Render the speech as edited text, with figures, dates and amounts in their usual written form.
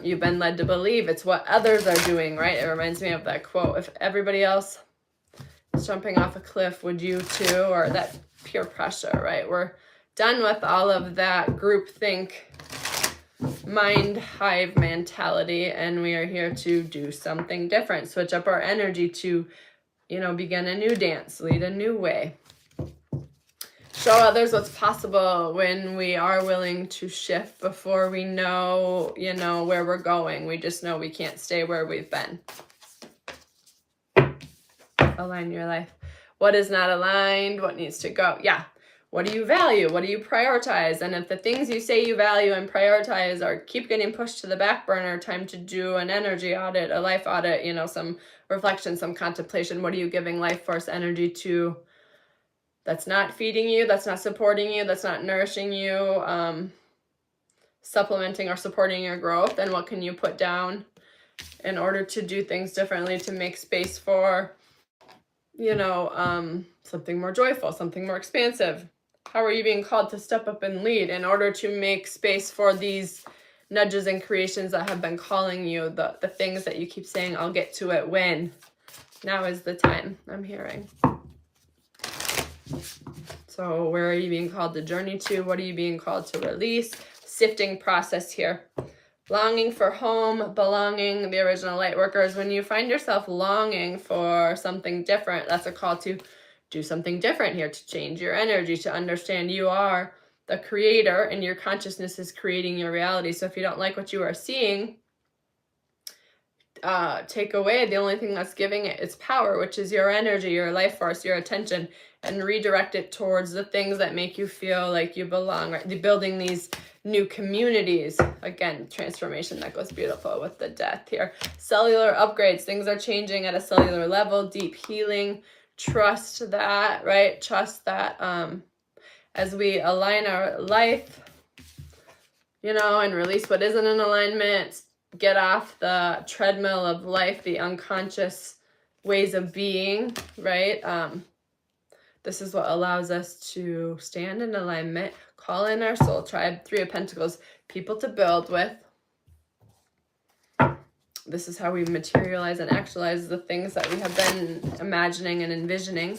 You've been led to believe it's what others are doing, right? It reminds me of that quote, if everybody else is jumping off a cliff, would you too? Or that peer pressure, right? We're done with all of that groupthink, mind hive mentality, and we are here to do something different, switch up our energy to, you know, begin a new dance, lead a new way. Show others what's possible when we are willing to shift before we know, you know, where we're going. We just know we can't stay where we've been. Align your life. What is not aligned? What needs to go? Yeah. What do you value? What do you prioritize? And if the things you say you value and prioritize are keep getting pushed to the back burner, time to do an energy audit, a life audit, you know, some reflection, some contemplation. What are you giving life force energy to? That's not feeding you, that's not supporting you, that's not nourishing you, supplementing or supporting your growth. And what can you put down in order to do things differently, to make space for, you know, something more joyful, something more expansive? How are you being called to step up and lead in order to make space for these nudges and creations that have been calling you, the things that you keep saying, I'll get to it when? Now is the time, I'm hearing. So where are you being called to journey to? What are you being called to release? Sifting process here. Longing for home, belonging, the original light workers. When you find yourself longing for something different, that's a call to do something different here, to change your energy, to understand you are the creator and your consciousness is creating your reality. So if you don't like what you are seeing, take away the only thing that's giving it its power, which is your energy, your life force, your attention, and redirect it towards the things that make you feel like you belong, right? Building these new communities. Again, transformation that goes beautiful with the death here. Cellular upgrades, things are changing at a cellular level, deep healing, trust that, right? Trust that as we align our life, you know, and release what isn't in alignment, get off the treadmill of life, the unconscious ways of being, right? This is what allows us to stand in alignment, call in our soul tribe, 3 of Pentacles, people to build with. This is how we materialize and actualize the things that we have been imagining and envisioning.